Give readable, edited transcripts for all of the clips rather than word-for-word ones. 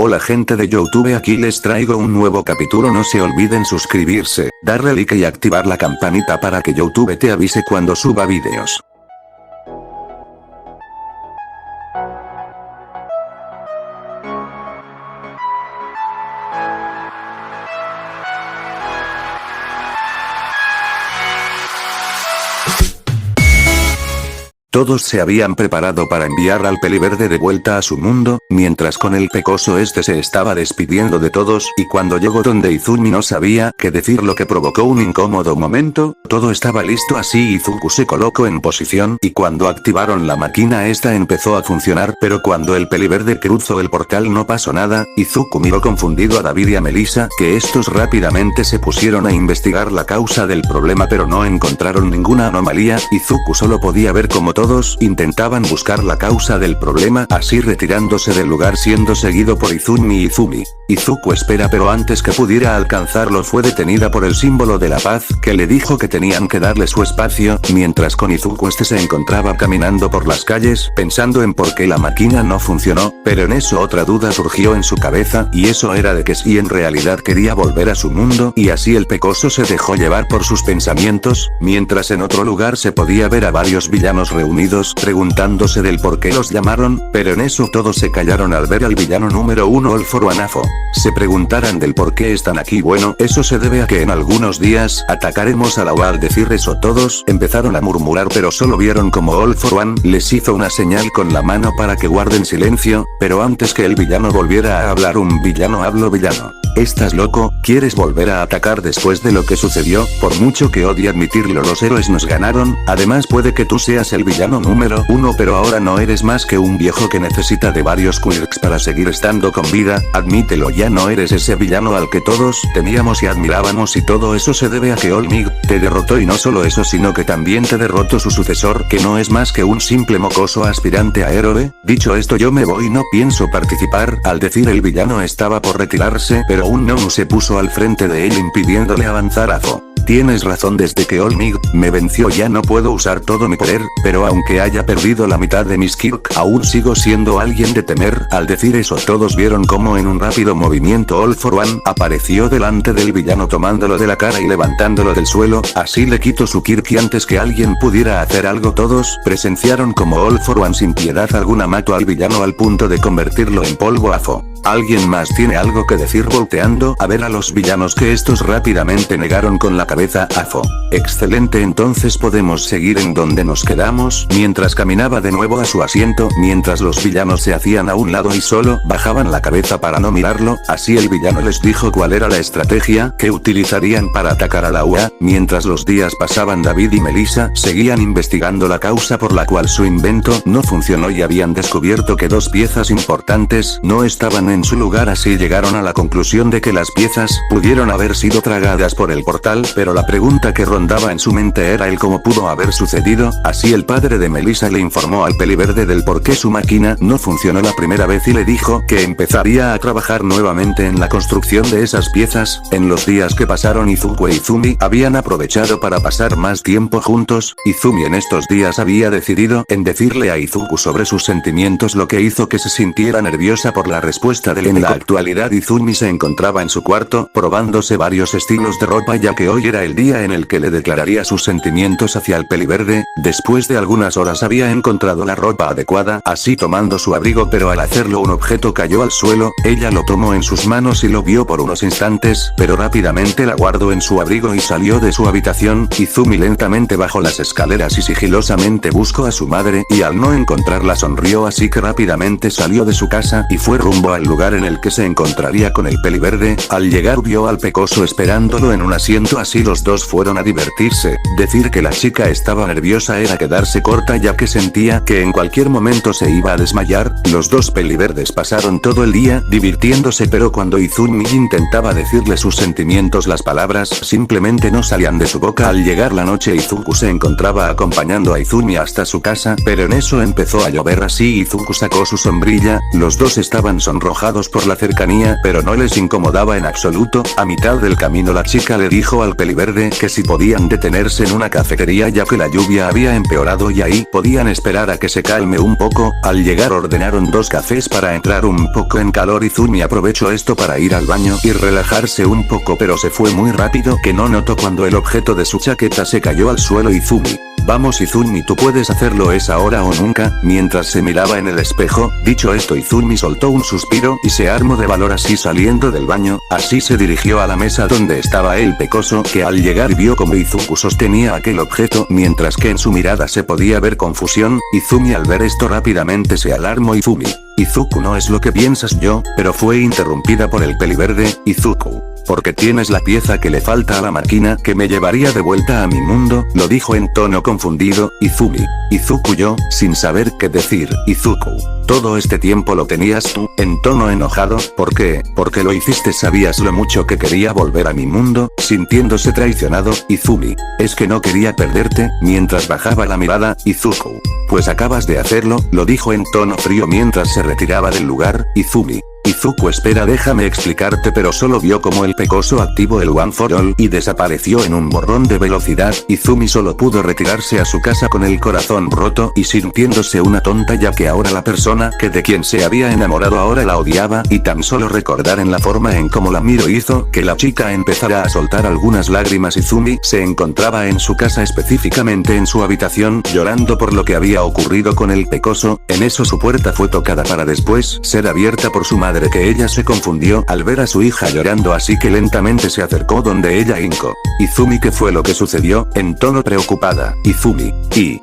Hola gente de YouTube, aquí les traigo un nuevo capítulo. No se olviden suscribirse, darle like y activar la campanita para que YouTube te avise cuando suba videos. Todos se habían preparado para enviar al Peliverde de vuelta a su mundo, mientras con el pecoso este se estaba despidiendo de todos, y cuando llegó donde Izumi no sabía qué decir, lo que provocó un incómodo momento. Todo estaba listo, así Izuku se colocó en posición, y cuando activaron la máquina esta empezó a funcionar, pero cuando el Peliverde cruzó el portal no pasó nada. Izuku miró confundido a David y a Melissa, que estos rápidamente se pusieron a investigar la causa del problema pero no encontraron ninguna anomalía. Izuku solo podía ver cómo todos intentaban buscar la causa del problema, así retirándose del lugar siendo seguido por Izumi y Izumi. Izuku espera, pero antes que pudiera alcanzarlo fue detenida por el símbolo de la paz, que le dijo que tenían que darle su espacio, mientras con Izuku este se encontraba caminando por las calles, pensando en por qué la máquina no funcionó, pero en eso otra duda surgió en su cabeza, y eso era de que si en realidad quería volver a su mundo, y así el pecoso se dejó llevar por sus pensamientos, mientras en otro lugar se podía ver a varios villanos reunidos, preguntándose del por qué los llamaron, pero en eso todos se callaron al ver al villano número 1 All for One Afo. Se preguntarán del por qué están aquí. Bueno, eso se debe a que en algunos días atacaremos a la UA. Al decir eso todos empezaron a murmurar, pero solo vieron como All for One les hizo una señal con la mano para que guarden silencio, pero antes que el villano volviera a hablar, un villano habló. Villano, ¿estás loco? ¿Quieres volver a atacar después de lo que sucedió? Por mucho que odie admitirlo, los héroes nos ganaron. Además puede que tú seas el villano número 1, pero ahora no eres más que un viejo que necesita de varios quirks para seguir estando con vida. Admítelo, ya no eres ese villano al que todos temíamos y admirábamos, y todo eso se debe a que All Might te derrotó, y no solo eso sino que también te derrotó su sucesor, que no es más que un simple mocoso aspirante a héroe. Dicho esto yo me voy, no pienso participar. Al decir el villano estaba por retirarse, pero un Nonu se puso al frente de él impidiéndole avanzar a Afo. Tienes razón, desde que All Might me venció ya no puedo usar todo mi poder, pero aunque haya perdido la mitad de mis quirks aún sigo siendo alguien de temer. Al decir eso todos vieron como en un rápido movimiento All for One apareció delante del villano tomándolo de la cara y levantándolo del suelo, así le quitó su quirk y antes que alguien pudiera hacer algo todos presenciaron como All for One sin piedad alguna mató al villano al punto de convertirlo en polvo. Afo. ¿Alguien más tiene algo que decir? Volteando a ver a los villanos, que estos rápidamente negaron con la cabeza. Afo. Excelente, entonces podemos seguir en donde nos quedamos. Mientras caminaba de nuevo a su asiento, mientras los villanos se hacían a un lado y solo bajaban la cabeza para no mirarlo, así el villano les dijo cuál era la estrategia que utilizarían para atacar a la UA. Mientras los días pasaban, David y Melissa seguían investigando la causa por la cual su invento no funcionó y habían descubierto que dos piezas importantes no estaban en su lugar, así llegaron a la conclusión de que las piezas pudieron haber sido tragadas por el portal, pero la pregunta que rondaba en su mente era el cómo pudo haber sucedido. Así el padre de Melissa le informó al Peliverde del por qué su máquina no funcionó la primera vez y le dijo que empezaría a trabajar nuevamente en la construcción de esas piezas. En los días que pasaron, Izuku e Izumi habían aprovechado para pasar más tiempo juntos. Izumi en estos días había decidido en decirle a Izuku sobre sus sentimientos, lo que hizo que se sintiera nerviosa por la respuesta de él. En la actualidad Izumi se encontraba en su cuarto probándose varios estilos de ropa, ya que hoy era el día en el que le declararía sus sentimientos hacia el Peliverde. Después de algunas horas había encontrado la ropa adecuada, así tomando su abrigo, pero al hacerlo un objeto cayó al suelo. Ella lo tomó en sus manos y lo vio por unos instantes, pero rápidamente la guardó en su abrigo y salió de su habitación. Izumi lentamente bajó las escaleras y sigilosamente buscó a su madre, y al no encontrarla sonrió, así que rápidamente salió de su casa y fue rumbo al lugar en el que se encontraría con el Peliverde. Al llegar vio al pecoso esperándolo en un asiento, así los dos fueron a divertirse. Decir que la chica estaba nerviosa era quedarse corta, ya que sentía que en cualquier momento se iba a desmayar. Los dos Peliverdes pasaron todo el día divirtiéndose, pero cuando Izumi intentaba decirle sus sentimientos las palabras simplemente no salían de su boca. Al llegar la noche Izuku se encontraba acompañando a Izumi hasta su casa, pero en eso empezó a llover, así Izuku sacó su sombrilla. Los dos estaban sonrojados enojados por la cercanía, pero no les incomodaba en absoluto. A mitad del camino la chica le dijo al peliverde que si podían detenerse en una cafetería ya que la lluvia había empeorado y ahí podían esperar a que se calme un poco. Al llegar ordenaron 2 cafés para entrar un poco en calor. Izumi aprovechó esto para ir al baño y relajarse un poco, pero se fue muy rápido que no notó cuando el objeto de su chaqueta se cayó al suelo. Izumi: vamos Izumi, tú puedes hacerlo, es ahora o nunca. Mientras se miraba en el espejo, dicho esto Izumi soltó un suspiro y se armó de valor. Así saliendo del baño, así se dirigió a la mesa donde estaba el pecoso, que al llegar vio como Izuku sostenía aquel objeto, mientras que en su mirada se podía ver confusión. Izumi al ver esto rápidamente se alarmó. Izumi: Izuku, no es lo que piensas yo, pero fue interrumpida por el peliverde. Izuku, porque tienes la pieza que le falta a la máquina que me llevaría de vuelta a mi mundo, lo dijo en tono confundido. Izumi: Izuku, yo, sin saber qué decir. Izuku: todo este tiempo lo tenías tú, en tono enojado. ¿Por qué? Porque lo hiciste, sabías lo mucho que quería volver a mi mundo, sintiéndose traicionado. Izumi: es que no quería perderte, mientras bajaba la mirada. Izuku: pues acabas de hacerlo, lo dijo en tono frío mientras se retiraba del lugar. Izumi: Izuku, espera, déjame explicarte, pero solo vio como el pecoso activó el One for All y desapareció en un borrón de velocidad. Izumi solo pudo retirarse a su casa con el corazón roto y sintiéndose una tonta, ya que ahora la persona que de quien se había enamorado ahora la odiaba, y tan solo recordar en la forma en cómo la miró hizo que la chica empezara a soltar algunas lágrimas. Izumi se encontraba en su casa, específicamente en su habitación, llorando por lo que había ocurrido con el pecoso. En eso su puerta fue tocada para después ser abierta por su madre, que ella se confundió al ver a su hija llorando, así que lentamente se acercó donde ella hincó. Izumi: ¿qué fue lo que sucedió? En tono preocupada. Izumi: y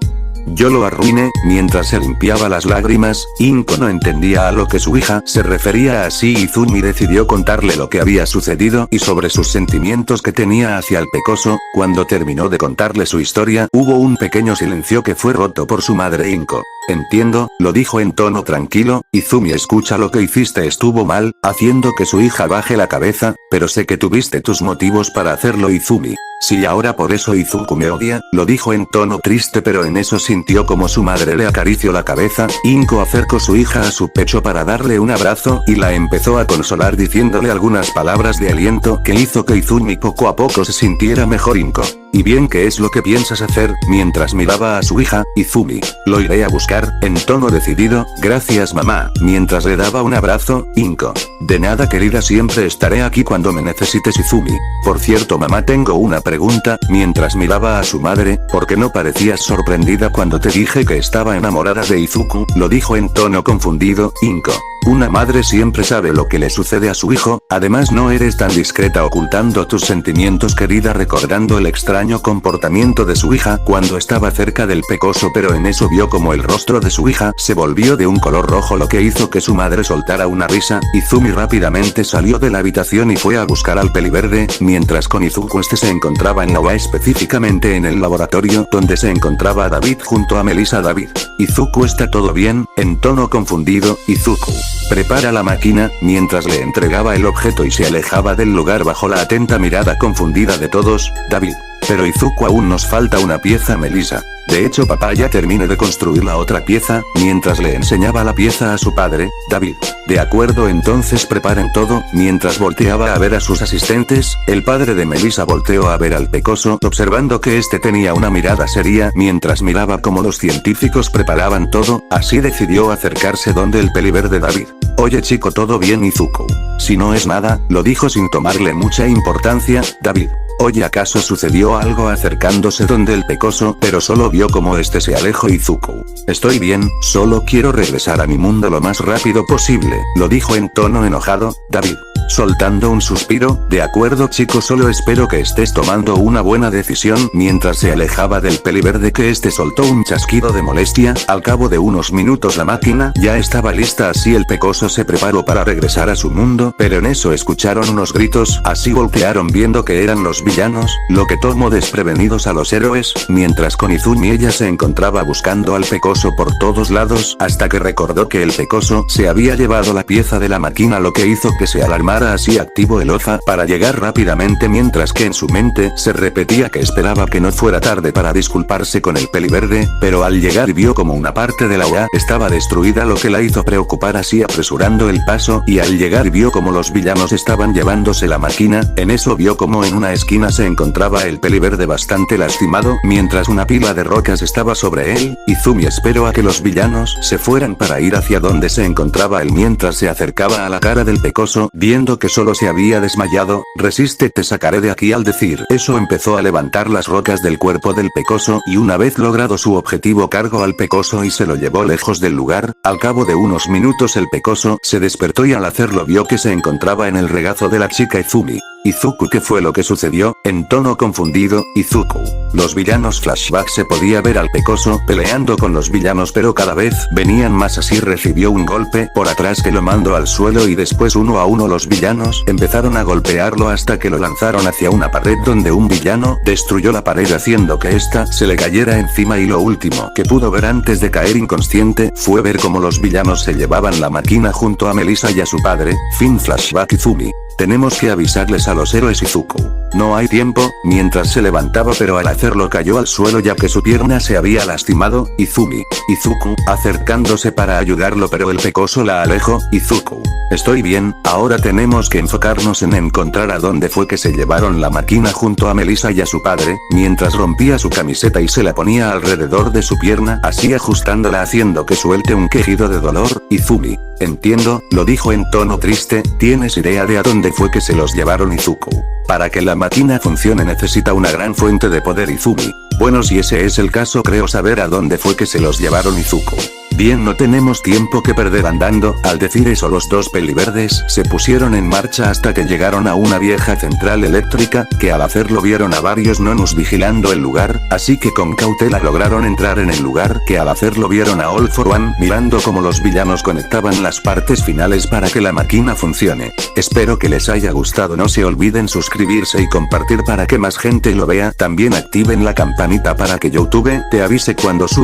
yo lo arruiné. Mientras se limpiaba las lágrimas, Inko no entendía a lo que su hija se refería. Así Izumi decidió contarle lo que había sucedido y sobre sus sentimientos que tenía hacia el pecoso. Cuando terminó de contarle su historia, hubo un pequeño silencio que fue roto por su madre. Inko: entiendo, lo dijo en tono tranquilo. Izumi: escucha, lo que hiciste estuvo mal, haciendo que su hija baje la cabeza, pero sé que tuviste tus motivos para hacerlo. Izumi: sí, ahora por eso Izuku me odia, lo dijo en tono triste, pero en eso sintió como su madre le acarició la cabeza. Inko acercó su hija a su pecho para darle un abrazo y la empezó a consolar diciéndole algunas palabras de aliento que hizo que Izumi poco a poco se sintiera mejor. Inko: ¿y bien qué es lo que piensas hacer? Mientras miraba a su hija, Izumi: lo iré a buscar, en tono decidido. Gracias mamá, mientras le daba un abrazo. Inko: de nada querida, siempre estaré aquí cuando me necesites. Izumi: por cierto mamá, tengo una pregunta. Mientras miraba a su madre: ¿por qué no parecías sorprendida cuando te dije que estaba enamorada de Izuku? Lo dijo en tono confundido. Inko: una madre siempre sabe lo que le sucede a su hijo, además no eres tan discreta ocultando tus sentimientos querida, recordando el extraño comportamiento de su hija cuando estaba cerca del pecoso, pero en eso vio como el rostro de su hija se volvió de un color rojo, lo que hizo que su madre soltara una risa. Izumi rápidamente salió de la habitación y fue a buscar al peliverde, mientras con Izuku este se encontraba en la UA, específicamente en el laboratorio donde se encontraba David junto a Melissa. David: Izuku, ¿está todo bien? En tono confundido. Izuku: prepara la máquina, mientras le entregaba el objeto y se alejaba del lugar bajo la atenta mirada confundida de todos. David: pero Izuku, aún nos falta una pieza. Melissa: de hecho papá ya terminé de construir la otra pieza, mientras le enseñaba la pieza a su padre. David: de acuerdo, entonces preparen todo. Mientras volteaba a ver a sus asistentes, el padre de Melissa volteó a ver al pecoso, observando que este tenía una mirada seria mientras miraba cómo los científicos preparaban todo. Así decidió acercarse donde el peliverde. David: oye chico, ¿todo bien? Izuku: si no es nada, lo dijo sin tomarle mucha importancia. David: oye, ¿acaso sucedió algo? Acercándose donde el pecoso, pero solo vio como este se alejó. Izuku: estoy bien, solo quiero regresar a mi mundo lo más rápido posible, lo dijo en tono enojado. David: soltando un suspiro: de acuerdo chico, solo espero que estés tomando una buena decisión. Mientras se alejaba del peliverde, que este soltó un chasquido de molestia. Al cabo de unos minutos la máquina ya estaba lista, así el pecoso se preparó para regresar a su mundo, pero en eso escucharon unos gritos, así voltearon viendo que eran los villanos, lo que tomó desprevenidos a los héroes, mientras con Izumi ella se encontraba buscando al pecoso por todos lados, hasta que recordó que el pecoso se había llevado la pieza de la máquina, lo que hizo que se alarmara cámara así activó el OZA para llegar rápidamente mientras que en su mente se repetía que esperaba que no fuera tarde para disculparse con el peliverde, pero al llegar vio como una parte de la OA estaba destruida, lo que la hizo preocupar, así apresurando el paso, y al llegar vio como los villanos estaban llevándose la máquina. En eso vio como en una esquina se encontraba el peliverde bastante lastimado, mientras una pila de rocas estaba sobre él. Izumi esperó a que los villanos se fueran para ir hacia donde se encontraba él mientras se acercaba a la cara del pecoso, viendo que solo se había desmayado. Resiste, te sacaré de aquí. Al decir eso empezó a levantar las rocas del cuerpo del pecoso y una vez logrado su objetivo cargó al pecoso y se lo llevó lejos del lugar. Al cabo de unos minutos el pecoso se despertó y al hacerlo vio que se encontraba en el regazo de la chica Izumi. Izuku, ¿qué fue lo que sucedió? En tono confundido, Izuku. Los villanos flashback se podía ver al pecoso peleando con los villanos, pero cada vez venían más, así recibió un golpe por atrás que lo mandó al suelo y después uno a uno los villanos empezaron a golpearlo hasta que lo lanzaron hacia una pared donde un villano destruyó la pared haciendo que ésta se le cayera encima, y lo último que pudo ver antes de caer inconsciente fue ver cómo los villanos se llevaban la máquina junto a Melissa y a su padre. Fin flashback Izumi. Tenemos que avisarles a los héroes Izuku. No hay tiempo, mientras se levantaba pero al hacerlo cayó al suelo ya que su pierna se había lastimado. Izumi. Izuku, acercándose para ayudarlo pero el pecoso la alejó. Izuku. Estoy bien, ahora tenemos que enfocarnos en encontrar a dónde fue que se llevaron la máquina junto a Melissa y a su padre, mientras rompía su camiseta y se la ponía alrededor de su pierna, así ajustándola haciendo que suelte un quejido de dolor. Izumi. Entiendo, lo dijo en tono triste. ¿Tienes idea de a dónde fue que se los llevaron? Izuku. Para que la máquina funcione necesita una gran fuente de poder. Izumi. Bueno, si ese es el caso creo saber a dónde fue que se los llevaron. Izuku. Bien, no tenemos tiempo que perder andando. Al decir eso los dos peliverdes se pusieron en marcha hasta que llegaron a una vieja central eléctrica, que al hacerlo vieron a varios nonus vigilando el lugar, así que con cautela lograron entrar en el lugar, que al hacerlo vieron a All for One mirando cómo los villanos conectaban las partes finales para que la máquina funcione. Espero que les haya gustado, no se olviden suscribirse y compartir para que más gente lo vea, también activen la campanita para que YouTube te avise cuando suba